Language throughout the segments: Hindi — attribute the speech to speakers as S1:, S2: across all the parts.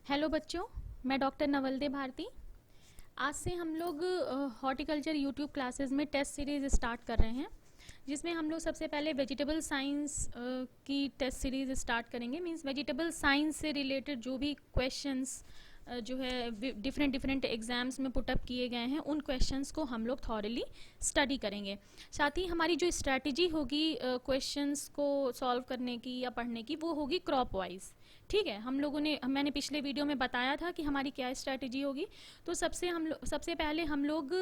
S1: हेलो बच्चों, मैं डॉक्टर नवलदे भारती। आज से हम लोग हॉर्टिकल्चर यूट्यूब क्लासेस में टेस्ट सीरीज़ स्टार्ट कर रहे हैं, जिसमें हम लोग सबसे पहले वेजिटेबल साइंस की टेस्ट सीरीज़ स्टार्ट करेंगे। मींस वेजिटेबल साइंस से रिलेटेड जो भी क्वेश्चंस जो है डिफरेंट डिफरेंट एग्जाम्स में पुटअप किए गए हैं, उन क्वेश्चंस को हम लोग थॉरली स्टडी करेंगे। साथ ही हमारी जो स्ट्रैटेजी होगी क्वेश्चंस को सॉल्व करने की या पढ़ने की, वो होगी क्रॉप वाइज। ठीक है, मैंने पिछले वीडियो में बताया था कि हमारी क्या स्ट्रैटेजी होगी। तो सबसे पहले हम लोग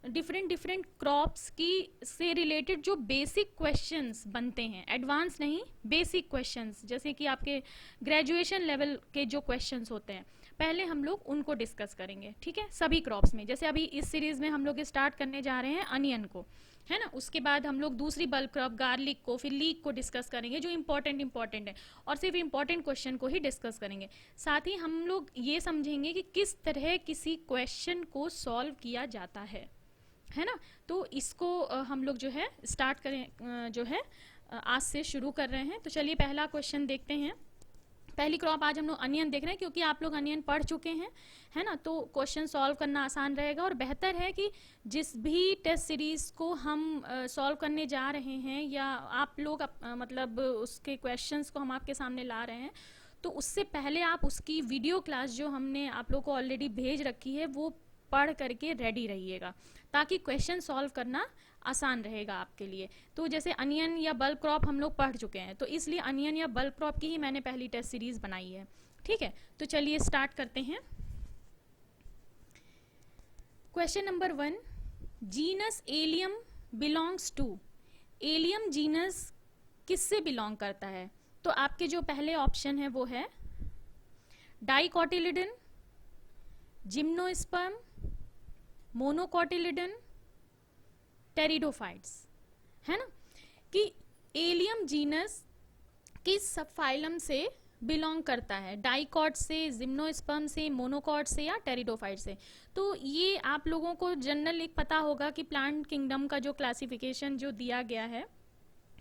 S1: डिफरेंट डिफरेंट क्रॉप्स की से रिलेटेड जो बेसिक क्वेश्चंस बनते हैं, एडवांस नहीं, बेसिक क्वेश्चंस, जैसे कि आपके ग्रेजुएशन लेवल के जो क्वेश्चंस होते हैं, पहले हम लोग उनको डिस्कस करेंगे। ठीक है, सभी क्रॉप्स में। जैसे अभी इस सीरीज में हम लोग स्टार्ट करने जा रहे हैं अनियन को, है ना। उसके बाद हम लोग दूसरी बल्ब क्रॉप गार्लिक को, फिर लीक को डिस्कस करेंगे, जो इंपॉर्टेंट है, और सिर्फ इंपॉर्टेंट क्वेश्चन को ही डिस्कस करेंगे। साथ ही हम लोग ये समझेंगे कि किस तरह किसी क्वेश्चन को सॉल्व किया जाता है ना। तो इसको हम लोग जो है स्टार्ट करें, जो है आज से शुरू कर रहे हैं। तो चलिए पहला क्वेश्चन देखते हैं। पहली क्रॉप आज हम लोग अनियन देख रहे हैं, क्योंकि आप लोग अनियन पढ़ चुके हैं, है ना। तो क्वेश्चन सॉल्व करना आसान रहेगा, और बेहतर है कि जिस भी टेस्ट सीरीज को हम सॉल्व करने जा रहे हैं, या आप लोग मतलब उसके क्वेश्चंस को हम आपके सामने ला रहे हैं, तो उससे पहले आप उसकी वीडियो क्लास जो हमने आप लोग को ऑलरेडी भेज रखी है, वो पढ़ करके रेडी रहिएगा, ताकि क्वेश्चन सॉल्व करना आसान रहेगा आपके लिए। तो जैसे अनियन या बल्ब क्रॉप हम लोग पढ़ चुके हैं, तो इसलिए अनियन या बल्ब क्रॉप की ही मैंने पहली टेस्ट सीरीज बनाई है। ठीक है, तो चलिए स्टार्ट करते हैं। Question number 1, genus allium belongs to. Allium genus किससे बिलोंग करता है? तो आपके जो पहले ऑप्शन है वो है डाइकोटिलिडन, जिम्नोस्पर्म, मोनोकोटिलिडन, टेरिडोफाइट्स, है ना। कि एलियम जीनस किस सब फाइलम से बिलोंग करता है? डाइकॉट से, जिम्नोस्पर्म से, मोनोकॉट से, या टेरिडोफाइट से? तो ये आप लोगों को जनरल एक पता होगा कि प्लांट किंगडम का जो क्लासिफिकेशन जो दिया गया है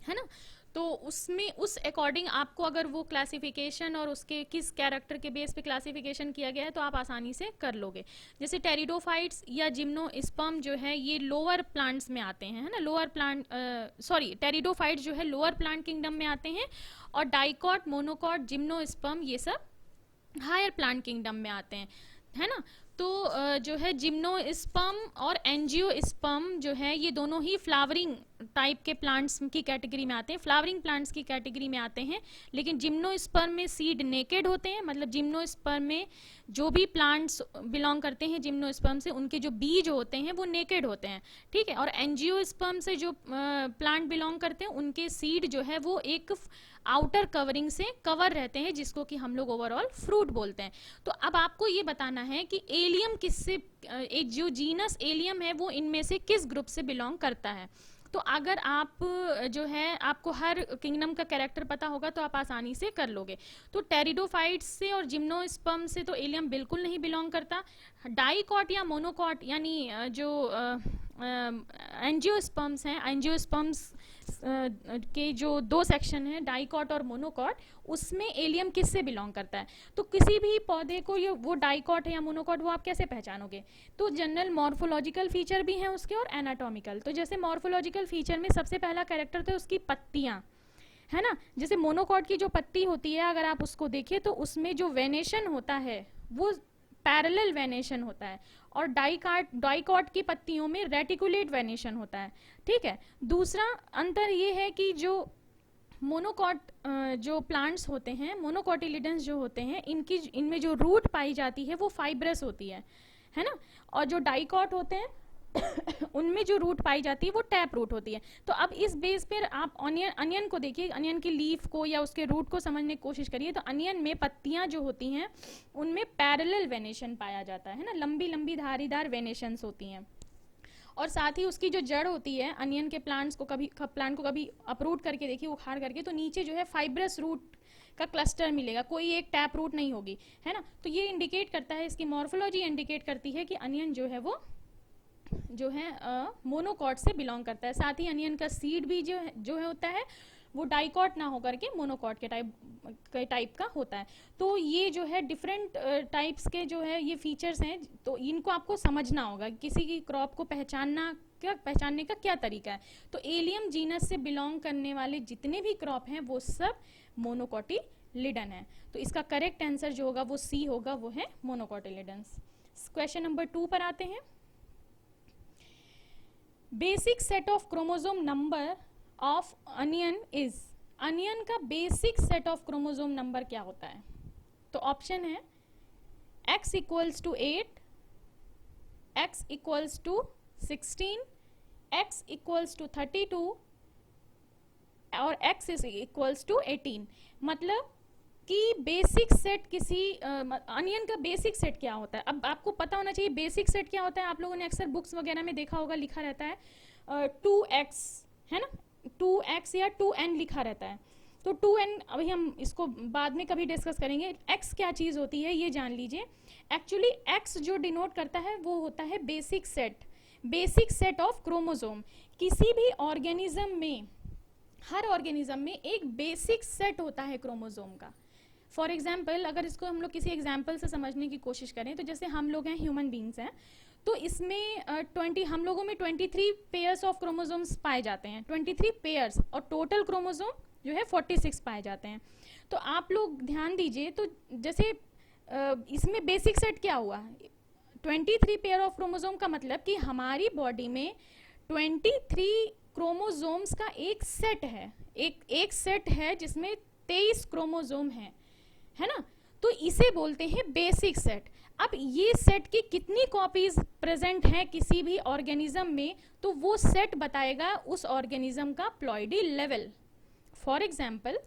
S1: ना, तो उसमें उस अकॉर्डिंग आपको अगर वो क्लासिफिकेशन और उसके किस कैरेक्टर के बेस पे क्लासिफिकेशन किया गया है, तो आप आसानी से कर लोगे। जैसे टेरिडोफाइट्स या जिम्नोस्पर्म जो है, ये लोअर प्लांट्स में आते हैं, है ना। लोअर प्लांट, सॉरी, टेरिडोफाइट्स जो है लोअर प्लांट किंगडम में आते हैं, और डाइकॉट, मोनोकॉट, जिम्नोस्पर्म ये सब हायर प्लांट किंगडम में आते हैं, है ना। तो जो है जिम्नोस्पर्म और एंजियोस्पर्म जो है, ये दोनों ही फ्लावरिंग टाइप के प्लांट्स की कैटेगरी में आते हैं, फ्लावरिंग प्लांट्स की कैटेगरी में आते हैं। लेकिन जिम्नोस्पर्म में सीड नेकेड होते हैं, मतलब जिम्नोस्पर्म में जो भी प्लांट्स बिलोंग करते हैं जिम्नोस्पर्म से, उनके जो बीज होते हैं वो नेकेड होते हैं। ठीक है, और एंजियोस्पर्म से जो प्लांट बिलोंग करते हैं, उनके सीड जो है वो एक आउटर कवरिंग से कवर रहते हैं, जिसको कि हम लोग ओवरऑल फ्रूट बोलते हैं। तो अब आपको ये बताना है कि एलियम किससे, एक जो जीनस एलियम है वो इनमें से किस ग्रुप से बिलोंग करता है। तो अगर आप जो है आपको हर किंगडम का कैरेक्टर पता होगा, तो आप आसानी से कर लोगे। तो टेरिडोफाइट्स से और जिम्नोस्पर्म से तो एलियम बिल्कुल नहीं बिलोंग करता। डाइकॉट या मोनोकॉट, यानी जो एंजियोस्पर्म्स हैं, एंजियोस्पर्म्स के जो दो सेक्शन हैं, डाइकॉट और मोनोकॉट, उसमें एलियम किससे बिलोंग करता है। तो किसी भी पौधे को ये वो डाइकॉट है या मोनोकॉट, वो आप कैसे पहचानोगे? तो जनरल मॉर्फोलॉजिकल फीचर भी हैं उसके, और एनाटॉमिकल। तो जैसे मॉर्फोलॉजिकल फीचर में सबसे पहला कैरेक्टर था उसकी पत्तियाँ, है ना। जैसे मोनोकॉट की जो पत्ती होती है, अगर आप उसको देखिए, तो उसमें जो वेनेशन होता है वो पैरेलल वेनेशन होता है, और डाइकॉट की पत्तियों में रेटिकुलेट वेनेशन होता है। ठीक है, दूसरा अंतर ये है कि जो मोनोकॉट जो प्लांट्स होते हैं, मोनोकोटिलिडन्स जो होते हैं, इनमें जो रूट पाई जाती है वो फाइब्रस होती है ना। और जो डाइकॉट होते हैं उनमें जो रूट पाई जाती है वो टैप रूट होती है। तो अब इस बेस पर आप अनियन को देखिए, अनियन की लीफ को या उसके रूट को समझने की कोशिश करिए। तो अनियन में पत्तियां जो होती हैं, उनमें पैरेलल वेनेशन पाया जाता है ना, लंबी लंबी धारीदार वेनेशंस होती हैं। और साथ ही उसकी जो जड़ होती है अनियन के प्लांट को कभी अपरूट करके देखिए, उखाड़ करके, तो नीचे जो है फाइब्रस रूट का क्लस्टर मिलेगा, कोई एक टैप रूट नहीं होगी, है ना। तो ये इंडिकेट करता है, इसकी मॉर्फोलॉजी इंडिकेट करती है कि अनियन जो है वो जो है मोनोकॉट से बिलोंग करता है। साथ ही अनियन का सीड भी जो है होता है वो डाइकॉट ना होकर के मोनोकॉट के टाइप का होता है। तो ये जो है डिफरेंट टाइप्स के जो है ये फीचर्स हैं, तो इनको आपको समझना होगा। किसी की क्रॉप को पहचानने का क्या तरीका है। तो एलियम जीनस से बिलोंग करने वाले जितने भी क्रॉप हैं वो सब मोनोकोटिलिडन है। तो इसका करेक्ट आंसर जो होगा वो सी होगा, वो है मोनोकोटिलिडन्स। क्वेश्चन नंबर 2 पर आते हैं। Basic set of chromosome number of onion is, onion का basic set of chromosome number क्या होता है। तो ऑप्शन है x equals to 8, x equals to 16, x equals to 32 और x इज इक्वल्स टू 18। मतलब कि बेसिक सेट किसी अनियन का बेसिक सेट क्या होता है। अब आपको पता होना चाहिए बेसिक सेट क्या होता है। आप लोगों ने अक्सर बुक्स वगैरह में देखा होगा, लिखा रहता है 2x, है ना, 2x या 2n लिखा रहता है। तो 2n अभी हम इसको बाद में कभी डिस्कस करेंगे। x क्या चीज़ होती है ये जान लीजिए। एक्चुअली x जो डिनोट करता है वो होता है basic set, basic set of chromosome. किसी भी ऑर्गेनिज्म में, हर ऑर्गेनिज्म में एक बेसिक सेट होता है क्रोमोसोम का। फॉर एग्जाम्पल अगर इसको हम लोग किसी एग्जाम्पल से समझने की कोशिश करें, तो जैसे हम लोग हैं, ह्यूमन बींग्स हैं, तो इसमें हम लोगों में 23 पेयर्स ऑफ क्रोमोसोम्स पाए जाते हैं, 23 पेयर्स, और टोटल क्रोमोसोम जो है 46 पाए जाते हैं। तो आप लोग ध्यान दीजिए, तो जैसे इसमें बेसिक सेट क्या हुआ, 23 पेयर ऑफ क्रोमोसोम का मतलब कि हमारी बॉडी में 23 क्रोमोसोम्स का एक सेट है, एक सेट है जिसमें 23 क्रोमोसोम है ना। तो इसे बोलते हैं बेसिक सेट। अब ये सेट की कितनी कॉपीज प्रेजेंट हैं किसी भी ऑर्गेनिज्म में, तो वो सेट बताएगा उस ऑर्गेनिज्म का प्लॉइडी लेवल। फॉर एग्जाम्पल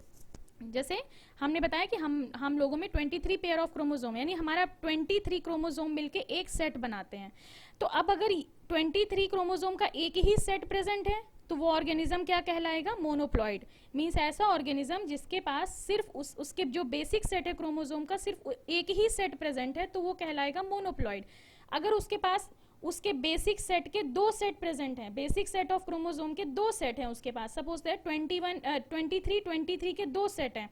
S1: जैसे हमने बताया कि हम लोगों में 23 पेयर ऑफ क्रोमोसोम, यानी हमारा 23 क्रोमोसोम मिलके एक सेट बनाते हैं। तो अब अगर 23 क्रोमोसोम का एक ही सेट प्रेजेंट है तो वो ऑर्गेनिज्म क्या कहलाएगा, मोनोप्लॉइड। मीन्स ऐसा ऑर्गेनिज्म जिसके पास सिर्फ उसके जो बेसिक सेट है क्रोमोसोम का सिर्फ एक ही सेट प्रेजेंट है, तो वो कहलाएगा मोनोप्लॉइड। अगर उसके पास उसके बेसिक सेट के 2 सेट प्रेजेंट हैं, बेसिक सेट ऑफ क्रोमोसोम के 2 सेट हैं उसके पास, सपोज दैट 23 के 2 सेट हैं,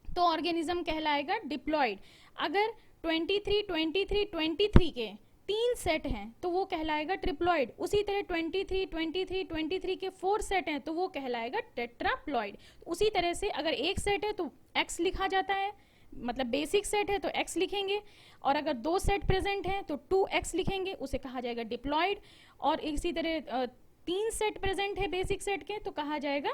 S1: तो ऑर्गेनिज्म कहलाएगा डिप्लॉइड। अगर 23 के 3 सेट हैं तो वो कहलाएगा ट्रिप्लॉइड। उसी तरह 23 के 4 सेट हैं तो वो कहलाएगा टेट्राप्लॉइड। उसी तरह से अगर एक सेट है तो x लिखा जाता है, मतलब बेसिक सेट है तो x लिखेंगे, और अगर 2 सेट प्रेजेंट हैं तो 2x लिखेंगे, उसे कहा जाएगा डिप्लॉइड। और इसी तरह 3 सेट प्रेजेंट है बेसिक सेट के तो कहा जाएगा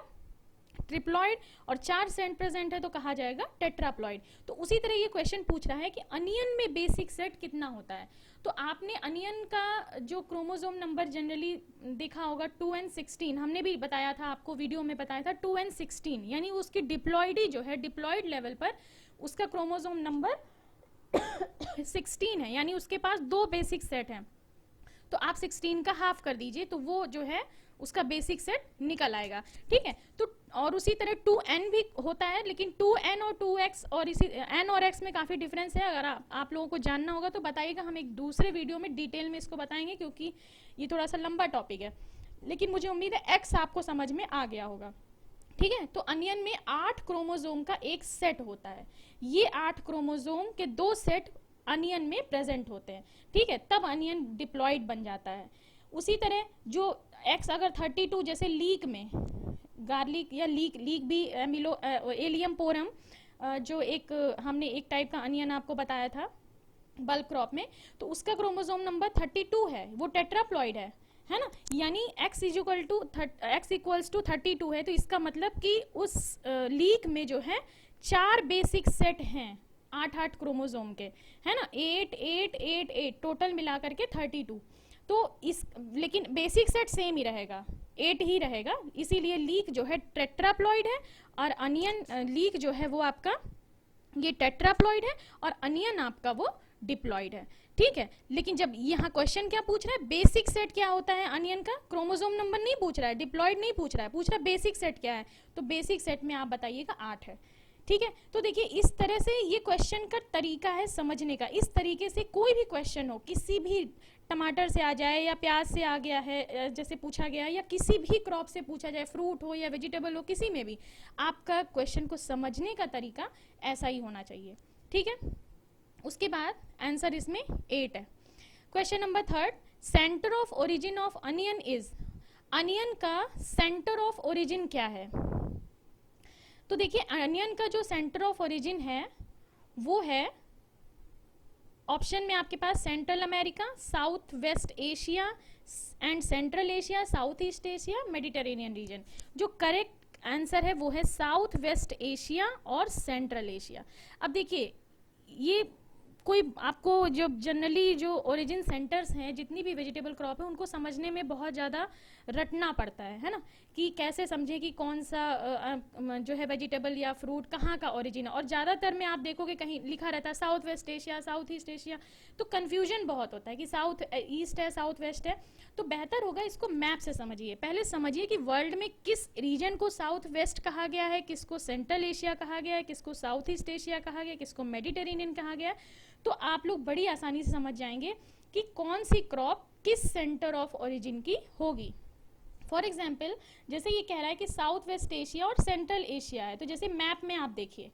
S1: ट्रिप्लॉइड, और 4 सेट प्रेजेंट है तो कहा जाएगा टेट्राप्लॉइड। तो उसी तरह ये क्वेश्चन पूछ रहा है कि अनियन में बेसिक सेट कितना होता है। तो आपने अनियन का जो क्रोमोसोम नंबर जनरली देखा होगा 2n16, हमने भी बताया था आपको, वीडियो में बताया था 2n16, यानी उसकी डिप्लॉइडी जो है, डिप्लॉइड लेवल पर उसका क्रोमोसोम नंबर 16 है, यानी उसके पास 2 बेसिक सेट हैं। तो आप 16 का हाफ कर दीजिए तो वो जो है उसका बेसिक सेट निकल आएगा, ठीक है। तो और उसी तरह 2n भी होता है, लेकिन 2n और 2x और इसी n और x में काफ़ी डिफरेंस है। अगर आप लोगों को जानना होगा तो बताइएगा, हम एक दूसरे वीडियो में डिटेल में इसको बताएंगे, क्योंकि ये थोड़ा सा लंबा टॉपिक है। लेकिन मुझे उम्मीद है x आपको समझ में आ गया होगा, ठीक है। तो अनियन में 8 क्रोमोसोम का एक सेट होता है। ये 8 क्रोमोसोम के 2 सेट अनियन में प्रेजेंट होते हैं, ठीक है, तब अनियन डिप्लॉइड बन जाता है। उसी तरह जो x अगर 32, जैसे लीक में गार्लिक या लीक भी एलियम पोरम, जो एक हमने एक टाइप का अनियन आपको बताया था बल्ब क्रॉप में, तो उसका क्रोमोसोम नंबर 32 है, वो टेट्राप्लॉइड है ना। यानी x इक्वल्स टू 32 है, तो इसका मतलब कि उस लीक में जो है 4 बेसिक सेट हैं 8 क्रोमोसोम के, है ना, 8 8 8 8 टोटल मिला करके 32। तो लेकिन बेसिक सेट सेम ही रहेगा, 8 ही रहेगा, इसीलिए लीक जो है टेट्राप्लॉइड है और अनियन लीक जो है वो आपका ये टेट्राप्लॉइड है और अनियन आपका वो डिप्लॉइड है, ठीक है। लेकिन जब यहाँ क्वेश्चन क्या पूछ रहा है, बेसिक सेट क्या होता है अनियन का, क्रोमोसोम नंबर नहीं पूछ रहा है, डिप्लॉइड नहीं पूछ रहा है, पूछ रहा है बेसिक सेट क्या है। तो बेसिक सेट में आप बताइएगा 8 है, ठीक है। तो देखिए इस तरह से ये क्वेश्चन का तरीका है समझने का। इस तरीके से कोई भी क्वेश्चन हो किसी भी टमाटर से आ जाए या प्याज से आ गया है जैसे पूछा गया है, या किसी भी क्रॉप से पूछा जाए, फ्रूट हो या वेजिटेबल हो, किसी में भी आपका क्वेश्चन को समझने का तरीका ऐसा ही होना चाहिए, ठीक है। उसके बाद आंसर इसमें 8 है। Question number 3, centre of origin of onion is, onion का सेंटर ऑफ ओरिजिन क्या है? तो देखिए अनियन का जो सेंटर ऑफ ओरिजिन है वो है ऑप्शन में आपके पास central America, south west Asia and central Asia, south east Asia, Mediterranean region. जो करेक्ट आंसर है वो है साउथ वेस्ट एशिया और सेंट्रल एशिया। अब देखिए ये कोई आपको जो जनरली जो ओरिजिन सेंटर्स हैं जितनी भी वेजिटेबल क्रॉप है उनको समझने में बहुत ज़्यादा रटना पड़ता है ना, कि कैसे समझे कि कौन सा जो है वेजिटेबल या फ्रूट कहाँ का ओरिजिन है। और ज़्यादातर में आप देखोगे कहीं लिखा रहता है south west Asia, south east Asia, तो कन्फ्यूजन बहुत होता है कि साउथ ईस्ट है साउथ वेस्ट है। तो बेहतर होगा इसको मैप से समझिए। पहले समझिए कि वर्ल्ड में किस रीजन को साउथ वेस्ट कहा गया है, किसको सेंट्रल एशिया कहा गया है, किसको साउथ ईस्ट एशिया कहा गया, किसको मेडिटेरेनियन कहा गया है। तो आप लोग बड़ी आसानी से समझ जाएंगे कि कौन सी क्रॉप किस सेंटर ऑफ ओरिजिन की होगी। फॉर एग्जाम्पल जैसे ये कह रहा है कि साउथ वेस्ट एशिया और सेंट्रल एशिया है, तो जैसे मैप में आप देखिए,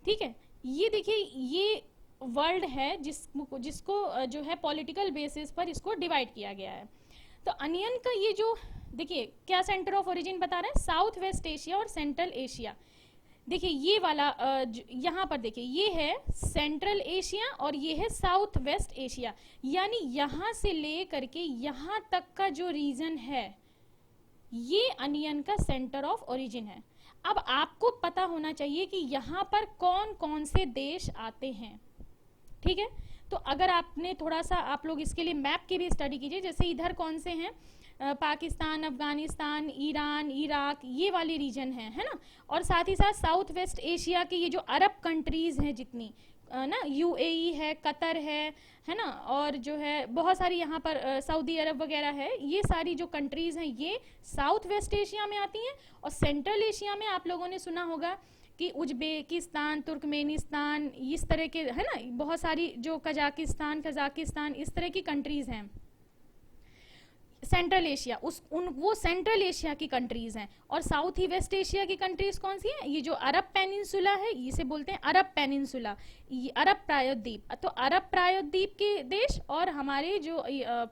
S1: ठीक है, ये देखिए ये वर्ल्ड है जिसको जो है पॉलिटिकल बेसिस पर इसको डिवाइड किया गया है। तो अनियन का ये जो देखिए क्या सेंटर ऑफ ओरिजिन बता रहे हैं, साउथ वेस्ट एशिया और सेंट्रल एशिया। देखिए ये वाला यहाँ पर देखिए ये है सेंट्रल एशिया और ये है साउथ वेस्ट एशिया, यानी यहाँ से ले करके यहाँ तक का जो रीजन है ये अनियन का सेंटर ऑफ ओरिजिन है। अब आपको पता होना चाहिए कि यहाँ पर कौन कौन से देश आते हैं, ठीक है। तो अगर आपने थोड़ा सा आप लोग इसके लिए मैप की भी स्टडी कीजिए, जैसे इधर कौन से हैं, पाकिस्तान, अफगानिस्तान, ईरान, इराक, ये वाली रीजन है ना। और साथ ही साथ साउथ वेस्ट एशिया की ये जो अरब कंट्रीज हैं जितनी ना, यूएई है, कतर है ना, और जो है बहुत सारी यहाँ पर सऊदी अरब वगैरह है, ये सारी जो कंट्रीज हैं ये साउथ वेस्ट एशिया में आती हैं। और सेंट्रल एशिया में आप लोगों ने सुना होगा कि उज्बेकिस्तान, तुर्कमेनिस्तान, इस तरह के है ना, बहुत सारी जो कजाकिस्तान इस तरह की कंट्रीज हैं सेंट्रल एशिया, वो सेंट्रल एशिया की कंट्रीज हैं। और साउथ ही वेस्ट एशिया की कंट्रीज कौन सी हैं, ये जो अरब पेनिनसुला है इसे बोलते हैं अरब पेनिनसुला, ये अरब प्रायद्वीप। तो अरब प्रायद्वीप के देश और हमारे जो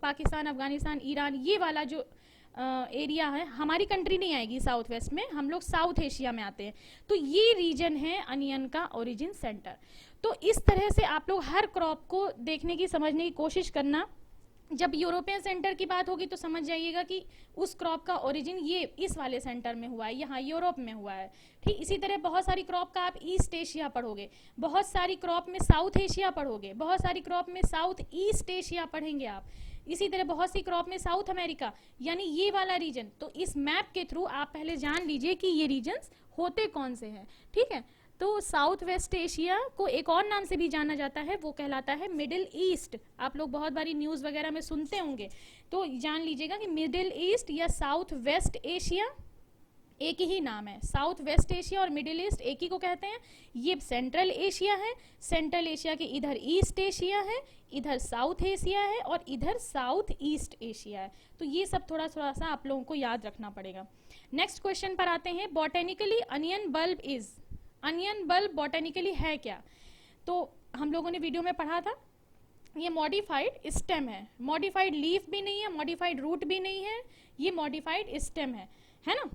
S1: पाकिस्तान, अफगानिस्तान, ईरान, ये वाला जो एरिया है, हमारी कंट्री नहीं आएगी साउथ वेस्ट में, हम लोग साउथ एशिया में आते हैं। तो ये रीजन है अनियन का ओरिजिन सेंटर। तो इस तरह से आप लोग हर क्रॉप को देखने की, समझने की कोशिश करना। जब यूरोपियन सेंटर की बात होगी तो समझ जाइएगा कि उस क्रॉप का ओरिजिन ये इस वाले सेंटर में हुआ है, यहाँ यूरोप में हुआ है, ठीक। इसी तरह बहुत सारी क्रॉप का आप ईस्ट एशिया पढ़ोगे, बहुत सारी क्रॉप में साउथ एशिया पढ़ोगे, बहुत सारी क्रॉप में साउथ ईस्ट एशिया पढ़ेंगे आप, इसी तरह बहुत सी क्रॉप में साउथ अमेरिका, यानी ये वाला रीजन। तो इस मैप के थ्रू आप पहले जान लीजिए कि ये रीजन्स होते कौन से हैं, ठीक है। तो साउथ वेस्ट एशिया को एक और नाम से भी जाना जाता है, वो कहलाता है मिडिल ईस्ट। आप लोग बहुत बारी न्यूज़ वगैरह में सुनते होंगे, तो जान लीजिएगा कि मिडिल ईस्ट या साउथ वेस्ट एशिया एक ही नाम है। साउथ वेस्ट एशिया और मिडिल ईस्ट एक ही को कहते हैं। ये सेंट्रल एशिया है, सेंट्रल एशिया के इधर ईस्ट एशिया है, इधर साउथ एशिया है और इधर साउथ ईस्ट एशिया है। तो ये सब थोड़ा थोड़ा सा आप लोगों को याद रखना पड़ेगा। नेक्स्ट क्वेश्चन पर आते हैं। Botanically onion bulb is, onion bulb botanically है क्या? तो हम लोगों ने वीडियो में पढ़ा था, ये मॉडिफाइड स्टेम है, मॉडिफाइड लीफ भी नहीं है, मॉडिफाइड रूट भी नहीं है, ये मॉडिफाइड स्टेम है ना।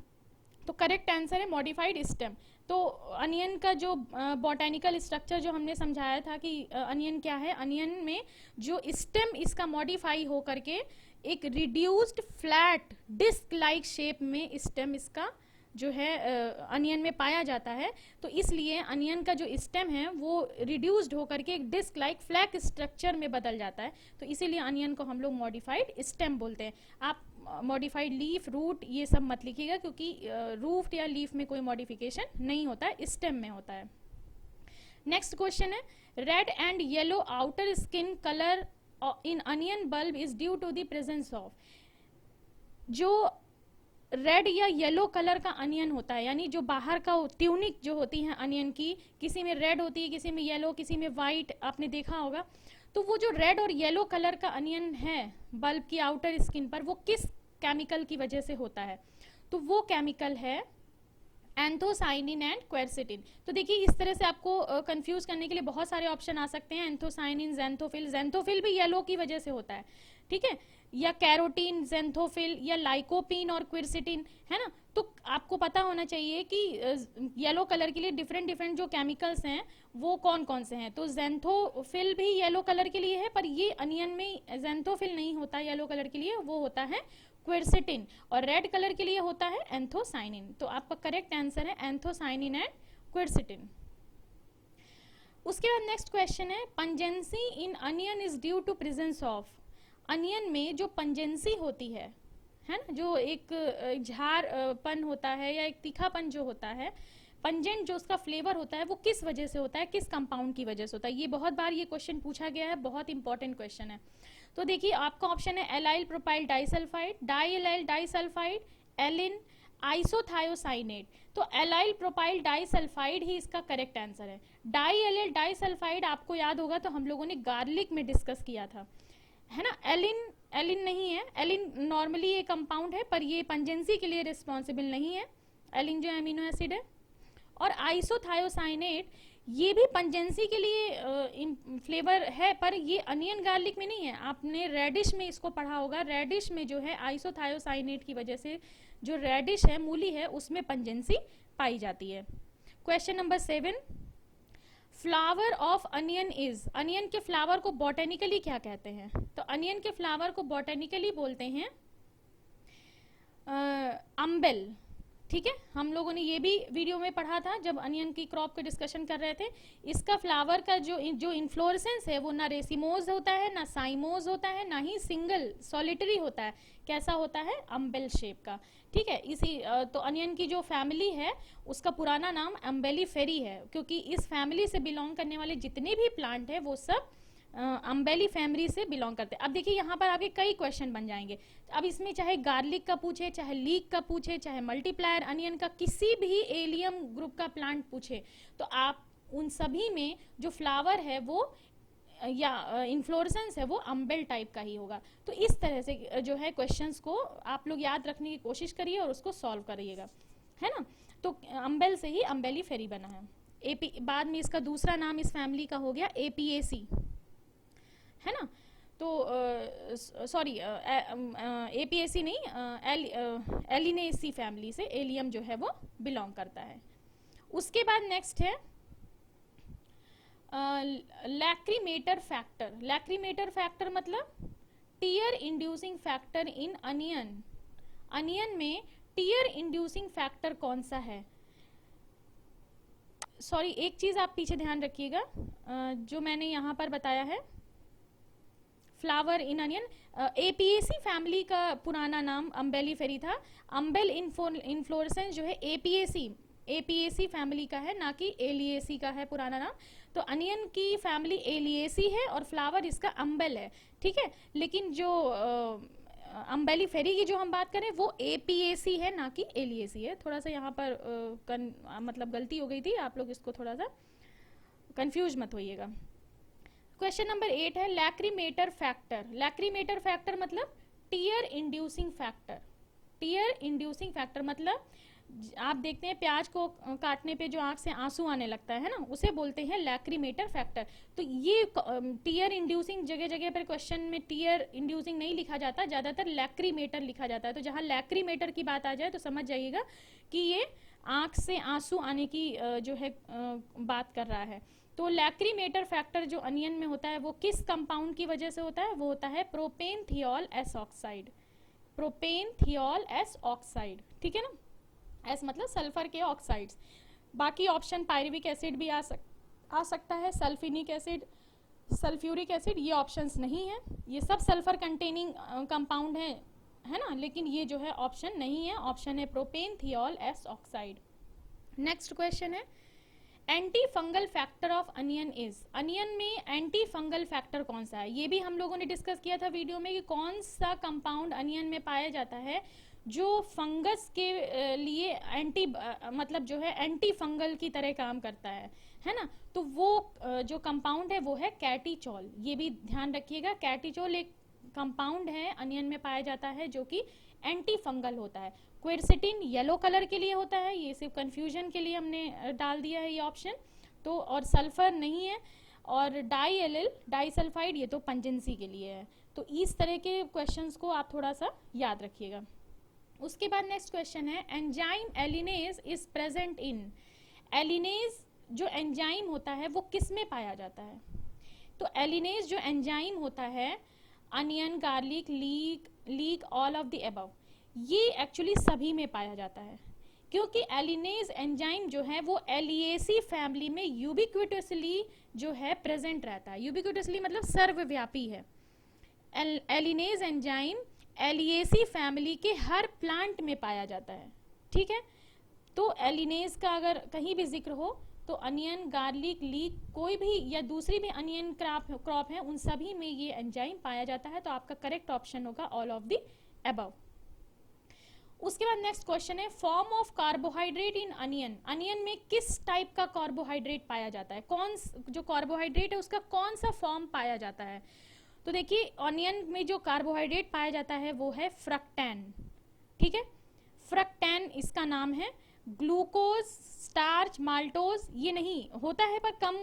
S1: तो करेक्ट आंसर है मॉडिफाइड स्टेम। तो अनियन का जो बॉटेनिकल स्ट्रक्चर जो हमने समझाया था कि अनियन क्या है, अनियन में जो स्टेम इसका मॉडिफाई हो करके एक reduced flat disc like shape में स्टेम इसका जो है अनियन में पाया जाता है। तो इसलिए अनियन का जो स्टेम है वो रिड्यूस्ड होकर के एक डिस्क लाइक फ्लैट स्ट्रक्चर में बदल जाता है। तो इसीलिए अनियन को हम लोग मॉडिफाइड स्टेम बोलते हैं। आप मॉडिफाइड लीफ, रूट ये सब मत लिखिएगा, क्योंकि रूट या लीफ में कोई मॉडिफिकेशन नहीं होता है, स्टेम में होता है। नेक्स्ट क्वेश्चन है, red and yellow outer skin colour in onion bulb is due to the presence of. जो रेड या येलो कलर का अनियन होता है, यानी जो बाहर का ट्यूनिक जो होती है अनियन की, किसी में रेड होती है, किसी में येलो, किसी में वाइट, आपने देखा होगा। तो वो जो रेड और येलो कलर का अनियन है बल्ब की आउटर स्किन पर, वो किस केमिकल की वजह से होता है? तो वो केमिकल है एंथोसाइनिन एंड क्वेरसिटिन। तो देखिए इस तरह से आपको कंफ्यूज करने के लिए बहुत सारे ऑप्शन आ सकते हैं। एंथोसाइनिन, जेंथोफिल, जेंथोफिल भी येलो की वजह से होता है, ठीक है, या कैरोटीन, जेंथोफिल, या लाइकोपीन और क्विरसिटिन, है ना। तो आपको पता होना चाहिए कि येलो कलर के लिए डिफरेंट डिफरेंट जो केमिकल्स हैं वो कौन कौन से हैं। तो जेंथोफिल भी येलो कलर के लिए है, पर ये अनियन में जेंथोफिल नहीं होता येलो कलर के लिए, वो होता है क्विरसिटिन। और रेड कलर के लिए होता है एंथोसाइनिन। तो आपका करेक्ट आंसर है एंथोसाइनिन एंड क्विरसिटिन। उसके बाद नेक्स्ट क्वेश्चन है, pungency in onion is due to presence of. Onion में जो पंजेंसी होती है ना, जो एक झारपन होता है या एक तीखापन जो होता है, पंजेंट जो उसका फ्लेवर होता है, वो किस वजह से होता है, किस कंपाउंड की वजह से होता है? ये बहुत बार ये क्वेश्चन पूछा गया है, बहुत इंपॉर्टेंट क्वेश्चन है। तो देखिए आपका ऑप्शन है allyl propyl disulphide, di allyl disulphide, alliin, isothiocyanate. तो एलाइल प्रोपाइल डाइसल्फाइड ही इसका करेक्ट आंसर है। डाई एलाइल डाइसल्फाइड आपको याद होगा तो हम लोगों ने गार्लिक में डिस्कस किया था, है ना। एलिन, एलिन नहीं है, एलिन नॉर्मली ये कंपाउंड है पर ये पंजेंसी के लिए रिस्पॉन्सिबल नहीं है, एलिन जो एमिनो एसिड है। और आइसोथायोसाइनेट ये भी पंजेंसी के लिए फ्लेवर है, पर ये अनियन गार्लिक में नहीं है। आपने रेडिश में इसको पढ़ा होगा, रेडिश में जो है आइसोथायोसाइनेट की वजह से जो रेडिश है, मूली है, उसमें पंजेंसी पाई जाती है। Question number 7, flower of onion is. Onion के फ्लावर को बॉटेनिकली क्या कहते हैं? तो अनियन के फ्लावर को बॉटेनिकली बोलते हैं अम्बेल, ठीक है। हम लोगों ने ये भी वीडियो में पढ़ा था जब अनियन की क्रॉप का डिस्कशन कर रहे थे। इसका फ्लावर का जो इन्फ्लोरेसेंस है वो ना रेसिमोज होता है, ना साइमोज होता है, ना ही सिंगल सॉलिटरी होता है। कैसा होता है? अम्बेल शेप का, ठीक है। इसी तो अनियन की जो फैमिली है उसका पुराना नाम अम्बेलीफेरी है, क्योंकि इस फैमिली से बिलोंग करने वाले जितने भी प्लांट है वो सब अम्बेली फैमिली से बिलोंग करते हैं। अब देखिए यहाँ पर आपके कई क्वेश्चन बन जाएंगे। अब इसमें चाहे गार्लिक का पूछे, चाहे लीक का पूछे, चाहे मल्टीप्लायर अनियन का, किसी भी एलियम ग्रुप का प्लांट पूछे, तो आप उन सभी में जो फ्लावर है वो या इन्फ्लोरेसेंस है वो अम्बेल टाइप का ही होगा। तो इस तरह से जो है क्वेश्चंस को आप लोग याद रखने की कोशिश करिए और उसको सॉल्व करिएगा, है ना। तो अम्बेल से ही अम्बेलीफेरी बना है। एपी बाद में इसका दूसरा नाम इस फैमिली का हो गया एपीएसी, है ना। तो सॉरी एपीएसी नहीं, एलिनेसी फैमिली से एलियम जो है वो बिलोंग करता है। उसके बाद नेक्स्ट है लैक्रीमेटर फैक्टर। लैक्रीमेटर फैक्टर मतलब tear inducing factor in onion. Onion में टीयर इंड्यूसिंग फैक्टर कौन सा है? सॉरी एक चीज आप पीछे ध्यान रखिएगा, जो मैंने यहाँ पर बताया है flower in onion, APAC family का पुराना नाम अम्बेलीफेरी था। अम्बेल इन्फ्लोरेसेंस जो है एपीएसी फैमिली का है, ना कि एलिएसी का है पुराना नाम। तो अनियन की फैमिली एलिएसी है और फ्लावर इसका अम्बेल है, ठीक है। लेकिन जो अम्बेलीफेरी की जो हम बात करें वो एपीएसी है, ना कि एलिएसी है। थोड़ा सा यहाँ पर मतलब गलती हो गई थी, आप लोग इसको थोड़ा सा कंफ्यूज मत होइएगा। क्वेश्चन नंबर 8 है लैक्रीमेटर फैक्टर। लैक्रीमेटर फैक्टर मतलब tear inducing factor. Tear inducing factor मतलब आप देखते हैं प्याज को काटने पे जो आंख से आंसू आने लगता है ना, उसे बोलते हैं लैक्रीमेटर फैक्टर। तो ये टीयर इंड्यूसिंग, जगह जगह पर क्वेश्चन में टीयर इंड्यूसिंग नहीं लिखा जाता, ज़्यादातर लैक्रीमेटर लिखा जाता है। तो जहाँ लैक्रीमेटर की बात आ जाए तो समझ जाइएगा कि ये आंख से आंसू आने की जो है बात कर रहा है। तो लैक्रीमेटर फैक्टर जो अनियन में होता है वो किस कंपाउंड की वजह से होता है? वो होता है प्रोपेनथियोल एस ऑक्साइड। प्रोपेनथियोल एस ऑक्साइड, ठीक है ना। एस मतलब सल्फर के ऑक्साइड्स। बाकी ऑप्शन पायरुविक एसिड भी आ सकता है, सल्फिनिक एसिड, सल्फ्यूरिक एसिड, ये ऑप्शंस नहीं है। ये सब सल्फर कंटेनिंग कंपाउंड है ना, लेकिन ये जो है ऑप्शन नहीं है। ऑप्शन है प्रोपेनथियोल एस ऑक्साइड। नेक्स्ट क्वेश्चन है anti fungal factor of onion is. Onion में एंटी फंगल फैक्टर कौन सा है? ये भी हम लोगों ने डिस्कस किया था वीडियो में कि कौन सा कंपाउंड अनियन में पाया जाता है जो फंगस के लिए एंटी मतलब जो है एंटी फंगल की तरह काम करता है ना। तो वो जो कंपाउंड है वो है कैटीचोल। ये भी ध्यान रखिएगा, कैटीचोल एक कंपाउंड है अनियन में पाया जाता है जो कि एंटी फंगल होता है। क्वेरसिटिन येलो कलर के लिए होता है, ये सिर्फ कंफ्यूजन के लिए हमने डाल दिया है ये ऑप्शन। तो और सल्फर नहीं है, और डाई एलिल डाइसल्फाइड ये तो पंजेंसी के लिए है। तो इस तरह के क्वेश्चंस को आप थोड़ा सा याद रखिएगा। उसके बाद नेक्स्ट क्वेश्चन है एंजाइम एलिनेज इज प्रेजेंट इन। एलिनेज जो एंजाइम होता है वो किस में पाया जाता है? तो एलिनेज जो एंजाइम होता है, onion, garlic, leak all of the above, ये एक्चुअली सभी में पाया जाता है, क्योंकि एलिनेज एंजाइम जो है वो एलिएसी फैमिली में यूबिक्विटसली जो है प्रेजेंट रहता है। यूबिक्विटसली मतलब सर्वव्यापी है। एलिनेज एंजाइम एलिएसी फैमिली के हर प्लांट में पाया जाता है, ठीक है। तो एलिनेज का अगर कहीं भी जिक्र हो तो अनियन, गार्लिक, लीक, कोई भी या दूसरी भी अनियन क्रॉप है, उन सभी में ये एंजाइम पाया जाता है। तो आपका करेक्ट ऑप्शन होगा ऑल ऑफ द अबव। उसके बाद नेक्स्ट क्वेश्चन है form of carbohydrate in onion. Onion में किस टाइप का कार्बोहाइड्रेट पाया जाता है? कौन जो कार्बोहाइड्रेट है उसका कौन सा फॉर्म पाया जाता है? तो देखिए ऑनियन में जो कार्बोहाइड्रेट पाया जाता है वो है फ्रक्टैन, ठीक है। फ्रक्टैन इसका नाम है। ग्लूकोज, स्टार्च, माल्टोज ये नहीं होता है, पर कम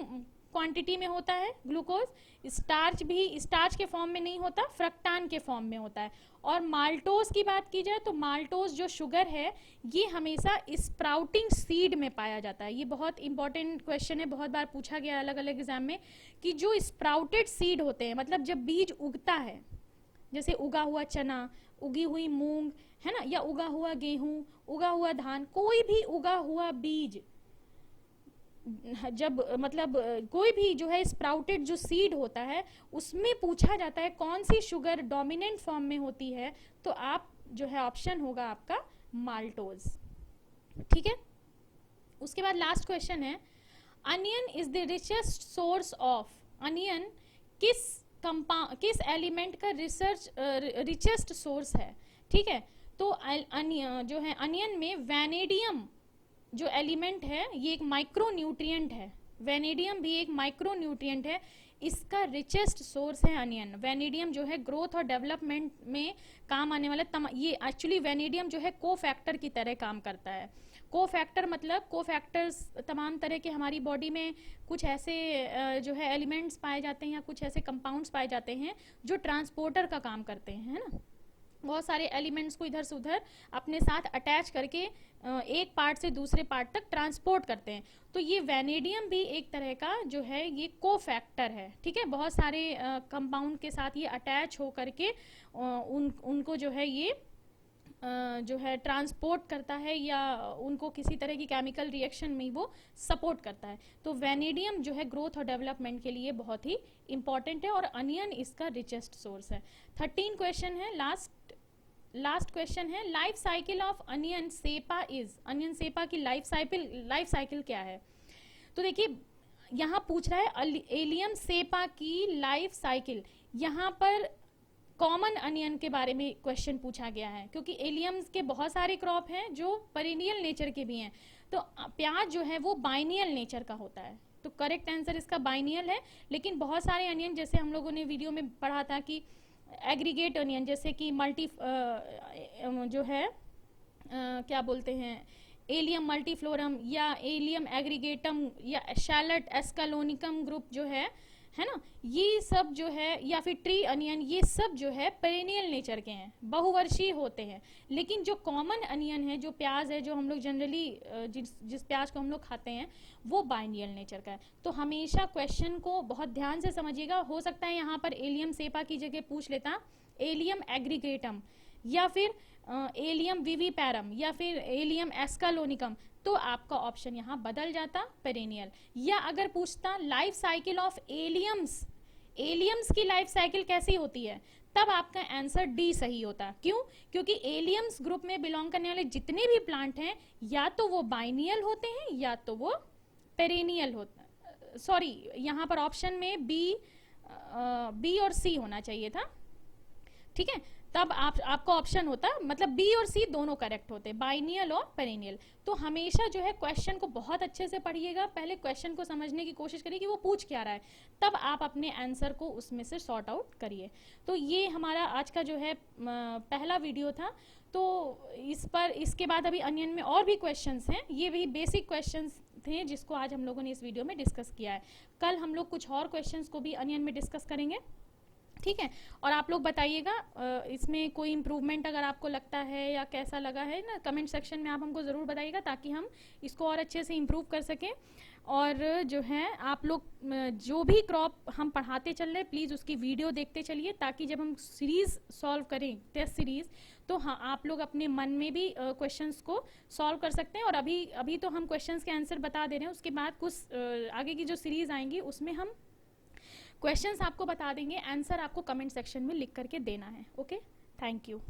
S1: क्वांटिटी में होता है ग्लूकोज। स्टार्च भी स्टार्च के फॉर्म में नहीं होता, फ्रक्टान के फॉर्म में होता है। और माल्टोज की बात की जाए तो माल्टोज जो शुगर है ये हमेशा स्प्राउटिंग सीड में पाया जाता है। ये बहुत इंपॉर्टेंट क्वेश्चन है, बहुत बार पूछा गया अलग अलग एग्जाम में कि जो स्प्राउटेड सीड होते हैं, मतलब जब बीज उगता है, जैसे उगा हुआ चना, उगी हुई मूंग है ना, या उगा हुआ गेहूं, उगा हुआ धान, कोई भी उगा हुआ बीज जब मतलब कोई भी जो है स्प्राउटेड जो सीड होता है उसमें पूछा जाता है कौन सी शुगर डोमिनेंट फॉर्म में होती है, तो आप जो है ऑप्शन होगा आपका माल्टोज, ठीक है। उसके बाद लास्ट क्वेश्चन है onion is the richest source of. Onion किस एलिमेंट का रिचेस्ट सोर्स है, ठीक है। तो जो है अनियन में वैनेडियम जो एलिमेंट है ये एक माइक्रो न्यूट्रिएंट है। वेनेडियम भी एक माइक्रो न्यूट्रिएंट है, इसका रिचेस्ट सोर्स है अनियन। वेनेडियम जो है ग्रोथ और डेवलपमेंट में काम आने वाला ये एक्चुअली वेनेडियम जो है को फैक्टर की तरह काम करता है। को फैक्टर मतलब को फैक्टर्स तमाम तरह के हमारी बॉडी में कुछ ऐसे जो है एलिमेंट्स पाए जाते हैं या कुछ ऐसे कंपाउंड्स पाए जाते हैं जो ट्रांसपोर्टर का काम करते हैं, है ना। बहुत सारे एलिमेंट्स को इधर से उधर अपने साथ अटैच करके एक पार्ट से दूसरे पार्ट तक ट्रांसपोर्ट करते हैं। तो ये वेनेडियम भी एक तरह का जो है ये कोफैक्टर है, ठीक है। बहुत सारे कंपाउंड के साथ ये अटैच हो करके उनको जो है ये जो है ट्रांसपोर्ट करता है या उनको किसी तरह की केमिकल रिएक्शन में वो सपोर्ट करता है। तो वेनेडियम जो है ग्रोथ और डेवलपमेंट के लिए बहुत ही इंपॉर्टेंट है और अनियन इसका रिचेस्ट सोर्स है। 13 क्वेश्चन है, लास्ट क्वेश्चन है life cycle of onion cepa is. Onion cepa की लाइफ साइकिल क्या है? तो देखिए यहाँ पूछ रहा है एलियम सेपा की लाइफ साइकिल। यहाँ पर कॉमन अनियन के बारे में क्वेश्चन पूछा गया है, क्योंकि एलियम्स के बहुत सारे क्रॉप हैं जो पेरिनियल नेचर के भी हैं। तो प्याज जो है वो बाइनियल नेचर का होता है, तो करेक्ट आंसर इसका बाइनियल है। लेकिन बहुत सारे अनियन जैसे हम लोगों ने वीडियो में पढ़ा था कि एग्रीगेट अनियन, जैसे कि मल्टी जो है क्या बोलते हैं एलियम मल्टीफ्लोरम या एलियम एग्रीगेटम या शैलट एस्कालोनिकम ग्रुप जो है ना, ये सब जो है, या फिर ट्री अनियन, ये सब जो है पेरेनियल नेचर के हैं, बहुवर्षीय होते हैं। लेकिन जो कॉमन अनियन है, जो प्याज है, जो हम लोग जनरली जिस प्याज को हम लोग खाते हैं, वो बाइनियल नेचर का है। तो हमेशा क्वेश्चन को बहुत ध्यान से समझिएगा। हो सकता है यहाँ पर एलियम सेपा की जगह पूछ लेता एलियम एग्रीगेटम या फिर एलियम विविपैरम या फिर एलियम एस्कालोनिकम, तो आपका ऑप्शन यहाँ बदल जाता पेरेनियल। या अगर पूछता लाइफ साइकिल ऑफ एलियम्स की लाइफ साइकिल कैसी होती है, तब आपका आंसर डी सही होता। क्यों? क्योंकि एलियम्स ग्रुप में बिलोंग करने वाले जितने भी प्लांट हैं या तो वो बाइनियल होते हैं या तो वो पेरेनियल होते हैं। सॉरी, यहाँ पर ऑप्शन में बी और सी होना चाहिए था, ठीक है। तब आपका ऑप्शन होता, मतलब बी और सी दोनों करेक्ट होते, बाइनियल और पेरिनियल। तो हमेशा जो है क्वेश्चन को बहुत अच्छे से पढ़िएगा, पहले क्वेश्चन को समझने की कोशिश करिए कि वो पूछ क्या रहा है, तब आप अपने आंसर को उसमें से सॉर्ट आउट करिए। तो ये हमारा आज का जो है पहला वीडियो था। तो इसके बाद अभी अनियन में और भी क्वेश्चंस हैं, ये वही बेसिक क्वेश्चंस थे जिसको आज हम लोगों ने इस वीडियो में डिस्कस किया है। कल हम लोग कुछ और क्वेश्चंस को भी अनियन में डिस्कस करेंगे, ठीक है। और आप लोग बताइएगा इसमें कोई इम्प्रूवमेंट अगर आपको लगता है या कैसा लगा है ना, कमेंट सेक्शन में आप हमको ज़रूर बताइएगा ताकि हम इसको और अच्छे से इम्प्रूव कर सकें। और जो है आप लोग जो भी क्रॉप हम पढ़ाते चल रहे हैं प्लीज़ उसकी वीडियो देखते चलिए, ताकि जब हम सीरीज़ सॉल्व करें टेस्ट सीरीज़ तो हाँ आप लोग अपने मन में भी क्वेश्चंस को सॉल्व कर सकते हैं। और अभी तो हम क्वेश्चंस के आंसर बता दे रहे हैं, उसके बाद कुछ आगे की जो सीरीज़ आएंगी उसमें हम क्वेश्चंस आपको बता देंगे, आंसर आपको कमेंट सेक्शन में लिख करके देना है। Okay, thank you.